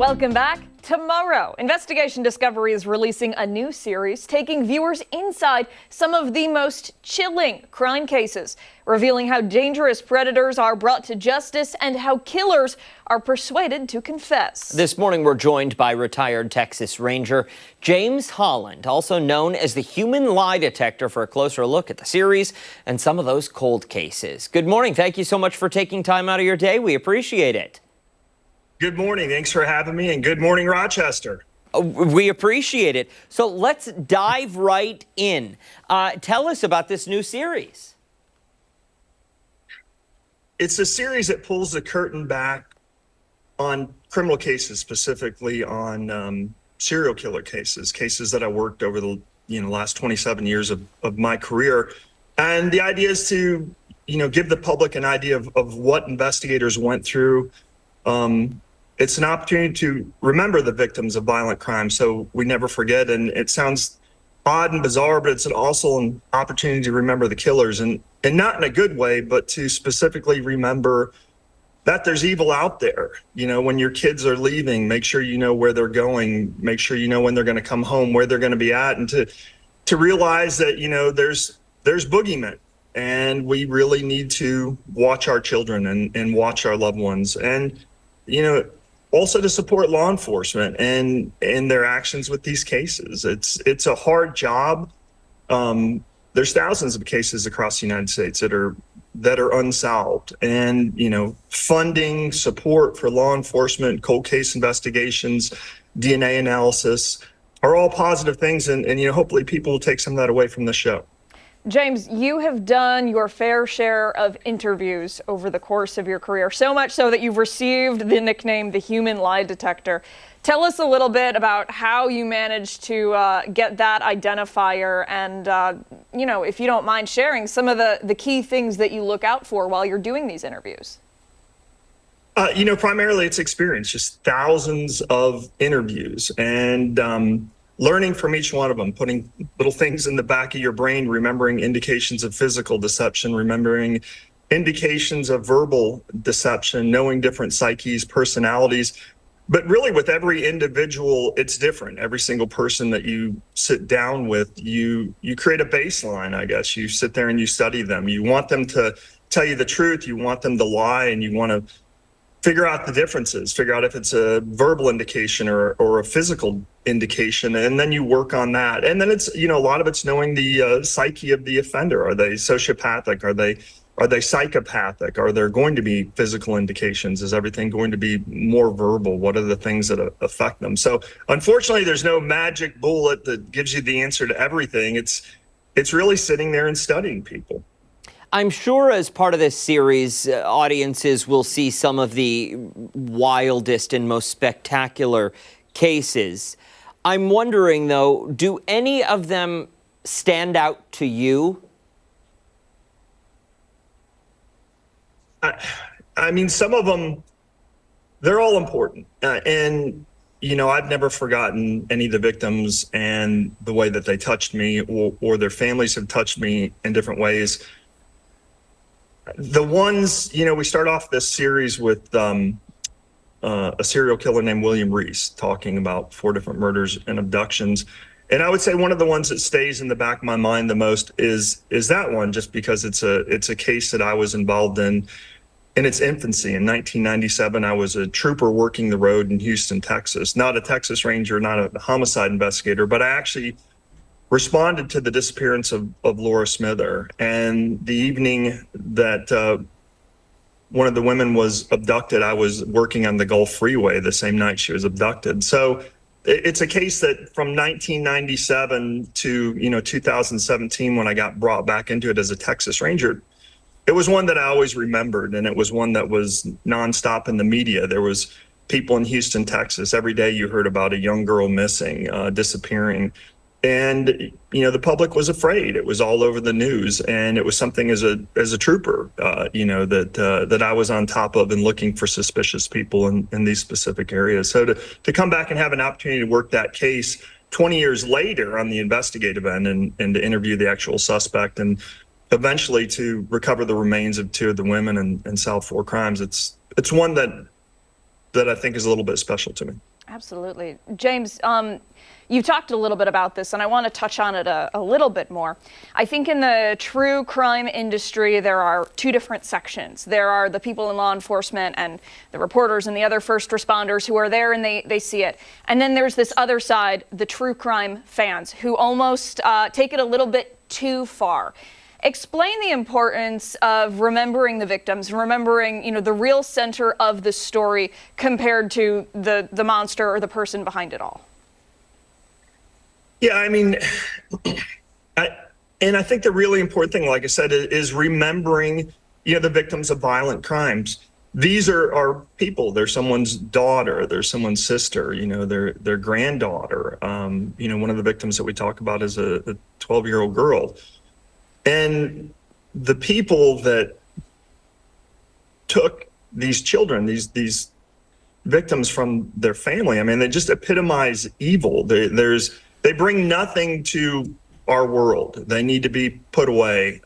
Welcome back. Tomorrow, Investigation Discovery is releasing a new series taking viewers inside some of the most chilling crime cases, revealing how dangerous predators are brought to justice and how killers are persuaded to confess. This morning, we're joined by retired Texas Ranger James Holland, also known as the human lie detector, for a closer look at the series and some of those cold cases. Good morning. Thank you so much for taking time out of your day. We appreciate it. Good morning. Thanks for having me, and good morning, Rochester. We appreciate it. So let's dive right in. Tell us about this new series. It's a series that pulls the curtain back on criminal cases, specifically on serial killer cases that I worked over the last 27 years of my career. And the idea is to give the public an idea of what investigators went through. It's an opportunity to remember the victims of violent crime so we never forget. And it sounds odd and bizarre, but it's also an opportunity to remember the killers, and not in a good way, but to specifically remember that there's evil out there. When your kids are leaving, make sure you know where they're going, make sure you know when they're going to come home, where they're going to be at, and to realize that, there's boogeymen. And we really need to watch our children and watch our loved ones. And, also to support law enforcement and their actions with these cases. It's a hard job. There's thousands of cases across the United States that are unsolved, and funding, support for law enforcement, cold case investigations, DNA analysis are all positive things, and hopefully people will take some of that away from the show. James, you have done your fair share of interviews over the course of your career, so much so that you've received the nickname the human lie detector. Tell us a little bit about how you managed to get that identifier and, if you don't mind sharing some of the key things that you look out for while you're doing these interviews. Primarily it's experience, just thousands of interviews, and learning from each one of them, putting little things in the back of your brain, remembering indications of physical deception, remembering indications of verbal deception, knowing different psyches, personalities. But really with every individual, it's different. Every single person that you sit down with, you create a baseline, I guess. You sit there and you study them. You want them to tell you the truth. You want them to lie, and you want to figure out the differences, figure out if it's a verbal indication or a physical indication, and then you work on that. And then it's, a lot of it's knowing the psyche of the offender. Are they sociopathic? Are they psychopathic? Are there going to be physical indications? Is everything going to be more verbal? What are the things that affect them? So unfortunately, there's no magic bullet that gives you the answer to everything. It's really sitting there and studying people. I'm sure as part of this series, audiences will see some of the wildest and most spectacular cases. I'm wondering, though, do any of them stand out to you? I mean, some of them, they're all important. And, I've never forgotten any of the victims and the way that they touched me, or their families have touched me in different ways. The ones, we start off this series with a serial killer named William Reese, talking about 4 different murders and abductions. And I would say one of the ones that stays in the back of my mind the most is that one, just because it's a case that I was involved in its infancy. In 1997, I was a trooper working the road in Houston, Texas. Not a Texas Ranger, not a homicide investigator, but I actually responded to the disappearance of Laura Smither. And the evening that one of the women was abducted, I was working on the Gulf Freeway the same night she was abducted. So it's a case that from 1997 to 2017, when I got brought back into it as a Texas Ranger, it was one that I always remembered, and it was one that was nonstop in the media. There was people in Houston, Texas. Every day you heard about a young girl missing, disappearing. And, the public was afraid. It was all over the news. And it was something as a trooper, that I was on top of and looking for suspicious people in these specific areas. So to come back and have an opportunity to work that case 20 years later on the investigative end and to interview the actual suspect and eventually to recover the remains of 2 of the women and solve 4 crimes, it's one that I think is a little bit special to me. Absolutely. James, you talked a little bit about this, and I want to touch on it a little bit more. I think in the true crime industry, there are two different sections. There are the people in law enforcement and the reporters and the other first responders who are there and they see it. And then there's this other side, the true crime fans, who almost take it a little bit too far. Explain the importance of remembering the victims, remembering, the real center of the story compared to the monster or the person behind it all. Yeah, I mean, I think the really important thing, like I said, is remembering, the victims of violent crimes. These are people. They're someone's daughter. They're someone's sister. Their granddaughter. One of the victims that we talk about is a 12-year-old girl. And the people that took these children, these victims from their family, I mean, they just epitomize evil. They bring nothing to our world. They need to be put away,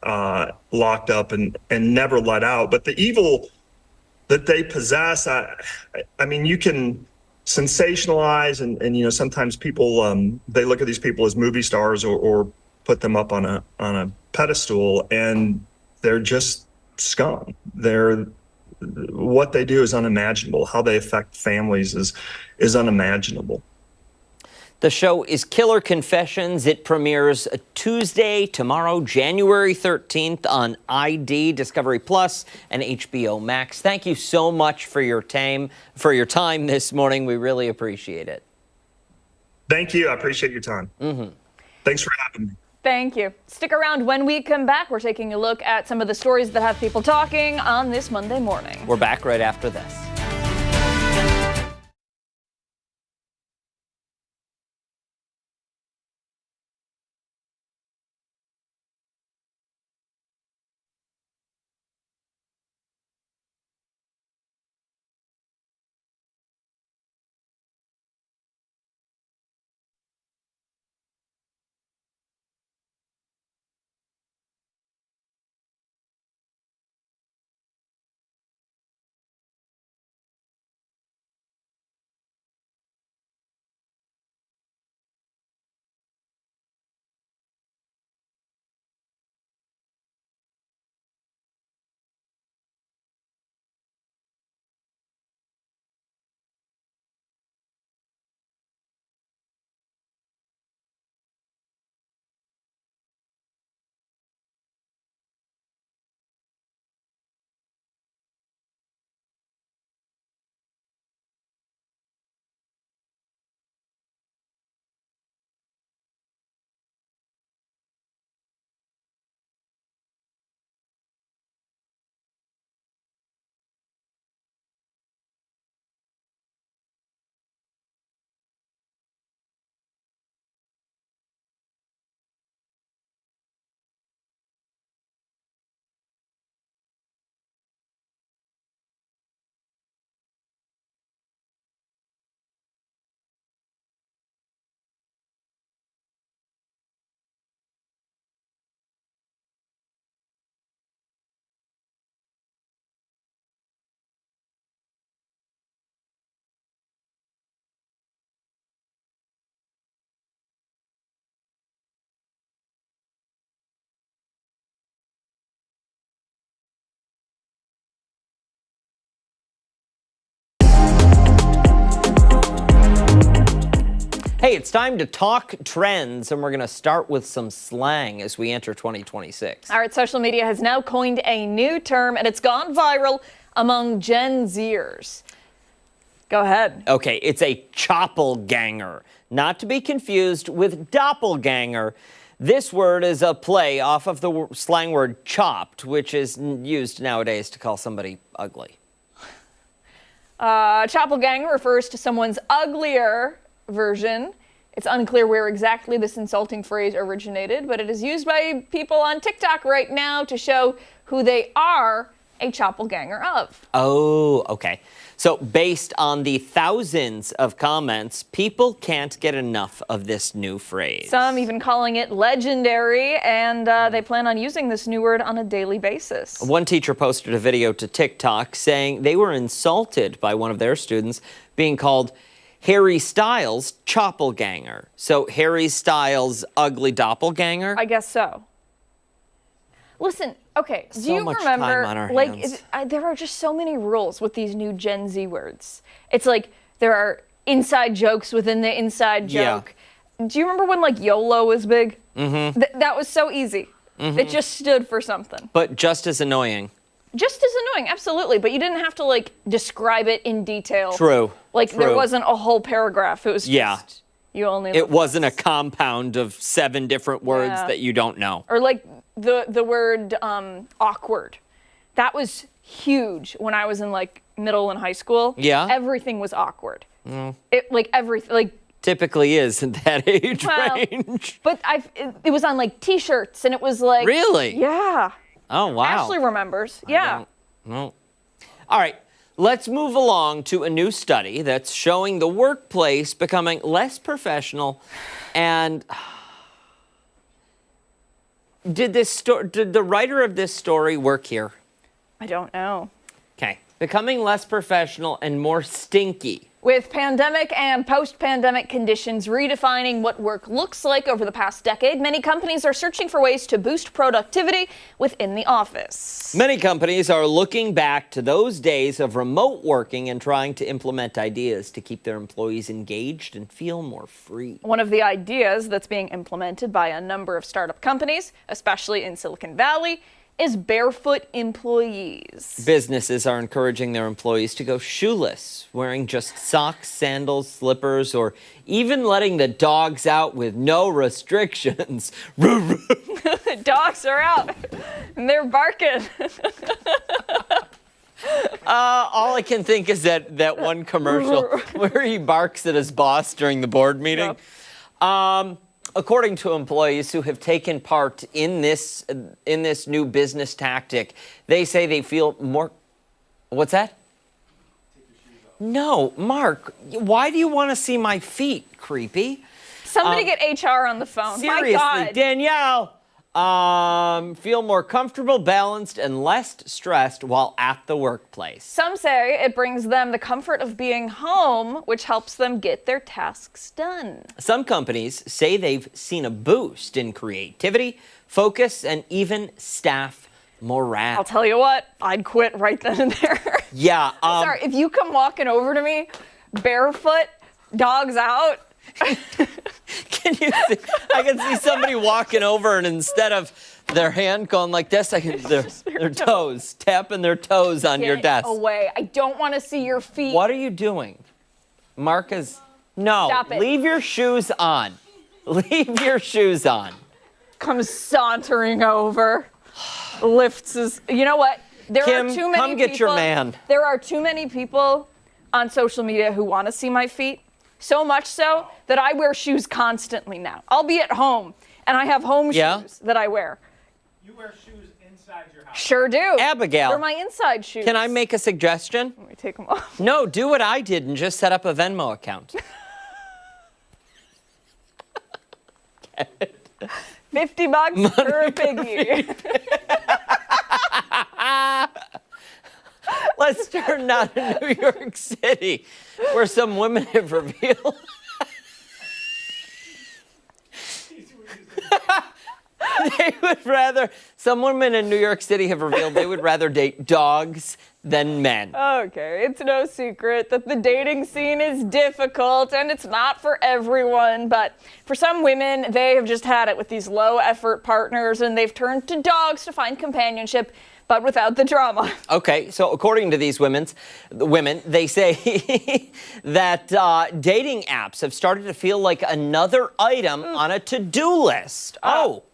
locked up, and never let out. But the evil that they possess, I mean, you can sensationalize, and sometimes people they look at these people as movie stars or put them up on a pedestal, and they're just scum. What they do is unimaginable. How they affect families is unimaginable. The show is Killer Confessions. It premieres Tuesday, tomorrow, January 13th on ID, Discovery Plus, and HBO Max. Thank you so much for your time this morning. We really appreciate it. Thank you. I appreciate your time. Thanks for having me. Thank you. Stick around. When we come back, we're taking a look at some of the stories that have people talking on this Monday morning. We're back right after this. Hey, it's time to talk trends, and we're going to start with some slang as we enter 2026. All right, social media has now coined a new term, and it's gone viral among Gen Zers. Go ahead. Okay, it's a choppelganger, not to be confused with doppelganger. This word is a play off of the slang word chopped, which is used nowadays to call somebody ugly. Choppelganger refers to someone's uglier version. It's unclear where exactly this insulting phrase originated, but it is used by people on TikTok right now to show who they are a choppelganger of. Oh, okay. So based on the thousands of comments, people can't get enough of this new phrase. Some even calling it legendary, and they plan on using this new word on a daily basis. One teacher posted a video to TikTok saying they were insulted by one of their students being called Harry Styles, choppelganger. So Harry Styles, ugly doppelganger? I guess so. Listen, okay, do So you much remember, time on our like, hands. there are just so many rules with these new Gen Z words. It's like there are inside jokes within the inside joke. Do you remember when, like, YOLO was big? Mm-hmm. That was so easy. Mm-hmm. It just stood for something. But just as annoying. Just as annoying, absolutely. But you didn't have to, like, describe it in detail. True. Like, there True. wasn't a whole paragraph. It was just, you only. It wasn't a compound of 7 different words Yeah. that you don't know. Or like the word awkward. That was huge when I was in like middle and high school. Yeah? Everything was awkward. It like everything like Typically is in that age well, range. but it was on like T-shirts and it was like Really? Yeah. Oh, wow. Ashley remembers. Yeah. No. All right. Let's move along to a new study that's showing the workplace becoming less professional. And did the writer of this story work here? I don't know. Okay. Becoming less professional and more stinky. With pandemic and post-pandemic conditions redefining what work looks like over the past decade, many companies are searching for ways to boost productivity within the office. Many companies are looking back to those days of remote working and trying to implement ideas to keep their employees engaged and feel more free. One of the ideas that's being implemented by a number of startup companies, especially in Silicon Valley, is barefoot employees. Businesses are encouraging their employees to go shoeless, wearing just socks, sandals, slippers, or even letting the dogs out with no restrictions. Dogs are out and they're barking. All I can think is that one commercial where he barks at his boss during the board meeting. According to employees who have taken part in this new business tactic, they say they feel more. What's that? No, Mark. Why do you want to see my feet, creepy? Somebody get HR on the phone. Seriously, My God. Danielle. Feel more comfortable, balanced, and less stressed while at the workplace. Some say it brings them the comfort of being home, which helps them get their tasks done. Some companies say they've seen a boost in creativity, focus, and even staff morale. I'll tell you what, I'd quit right then and there. Yeah. Sorry, if you come walking over to me, barefoot, dogs out. Can you see? I can see somebody walking over, and instead of their hand going like this, I can their toes, tapping their toes on your Get desk. away. I don't want to see your feet. What are you doing? Mark is... No, Stop it. Leave your shoes on. Leave your shoes on. Comes sauntering over, lifts his... You know what? There Kim, are too many come get your people- man. There are too many people on social media who want to see my feet. So much so that I wear shoes constantly now. I'll be at home and I have home shoes that I wear. You wear shoes inside your house. Sure do. Abigail. They're my inside shoes. Can I make a suggestion? Let me take them off. No, do what I did and just set up a Venmo account. $50 per piggy. Let's turn now to New York City, where some women have revealed some women in New York City have revealed they would rather date dogs than men. Okay, it's no secret that the dating scene is difficult and it's not for everyone, but for some women, they have just had it with these low effort partners and they've turned to dogs to find companionship, but without the drama. Okay, so according to these women, they say that dating apps have started to feel like another item on a to-do list.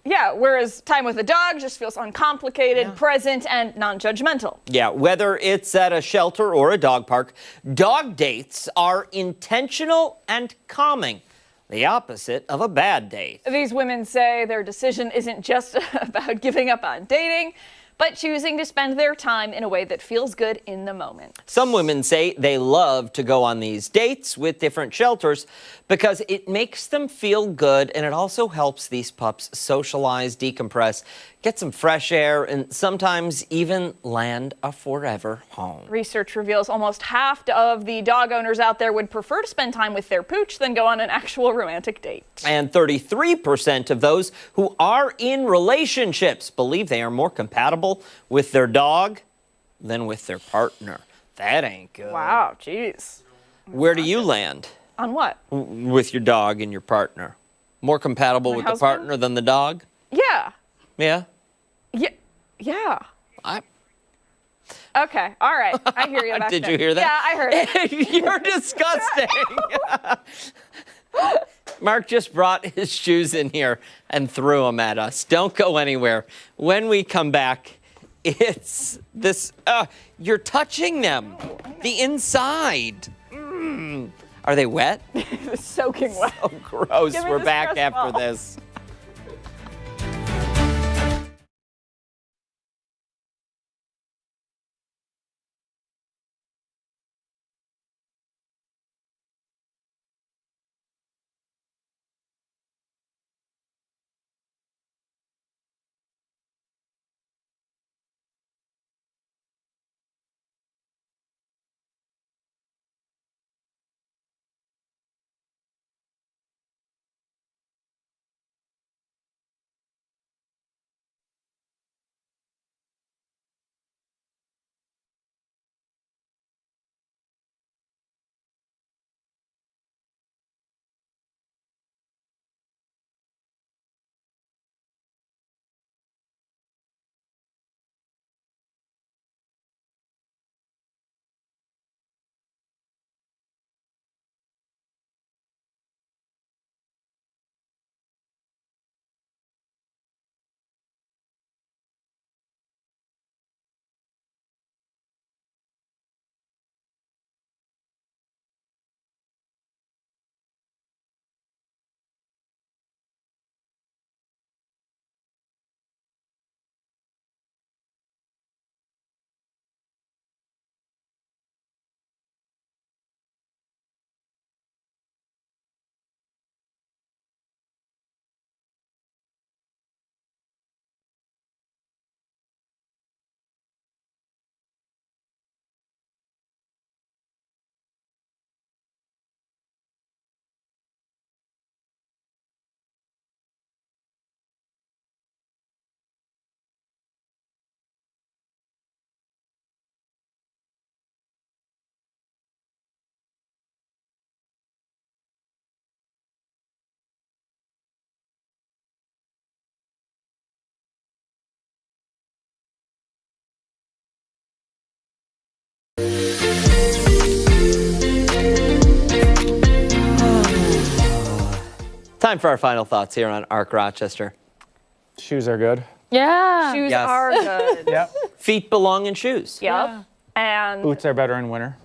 Yeah, whereas time with a dog just feels uncomplicated, present, and non-judgmental. Yeah, whether it's at a shelter or a dog park, dog dates are intentional and calming. The opposite of a bad date. These women say their decision isn't just about giving up on dating, but choosing to spend their time in a way that feels good in the moment. Some women say they love to go on these dates with different shelters because it makes them feel good, and it also helps these pups socialize, decompress, get some fresh air, and sometimes even land a forever home. Research reveals almost half of the dog owners out there would prefer to spend time with their pooch than go on an actual romantic date. And 33% of those who are in relationships believe they are more compatible with their dog than with their partner. That ain't good. Wow, jeez. Where do you land On what? with your dog and your partner? More compatible My with husband? the partner than the dog? Yeah. Yeah? Yeah. I- Okay. All right. I hear you back Did there. you hear that? Yeah, I heard it. You're disgusting. Mark just brought his shoes in here and threw them at us. Don't go anywhere. When we come back, it's this. You're touching them. The inside. Are they wet? Soaking wet. Oh, gross. Give me We're the back stress after ball. this. Time for our final thoughts here on Arc Rochester. Shoes are good. Yeah. Shoes Yes. are good. Yep. Feet belong in shoes. Yep. And Boots are better in winter.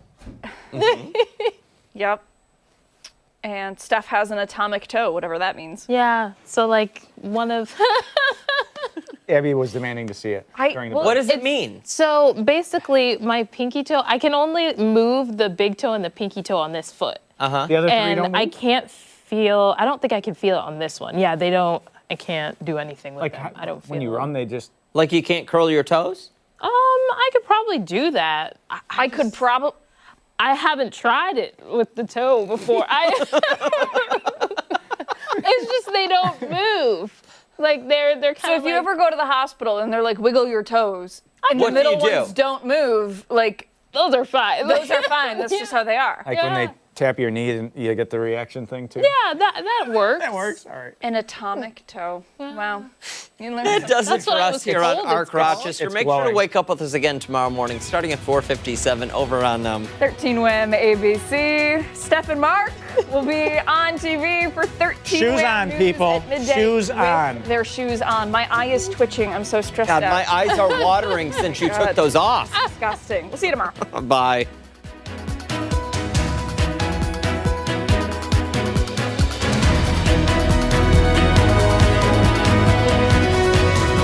yep. And Steph has an atomic toe, whatever that means. Yeah. So like one of Abby was demanding to see it during the well, What does it it's- mean? So basically, my pinky toe, I can only move the big toe and the pinky toe on this foot. The other three don't And I move? can't feel, I don't think I can feel it on this one. Yeah, they don't, I can't do anything with Like them. I don't feel when you them. run, they just. Like you can't curl your toes? I could probably do that. I could probably. I haven't tried it with the toe before. It's just they don't move. Like they're kind So of if you ever go to the hospital and they're like, wiggle your toes, and What the do middle you do? ones don't move, like, those are fine. those are fine. That's just how they are. Like when they tap your knee and you get the reaction thing too? Yeah, that works. That works. All right. An atomic toe. Wow. You learn That something. does it That's for what I us was here on told Arc it's called. Rochester. It's Make sure to glowing. wake up with us again tomorrow morning, starting at 4:57 over on 13 WHAM ABC. Steph and Mark will be on TV for 13 Shoes WHAM on, News people. at midday Shoes with on. Their shoes on. My eye is twitching. I'm so stressed God, out. my eyes are watering since you took those off. Disgusting. We'll see you tomorrow. Bye.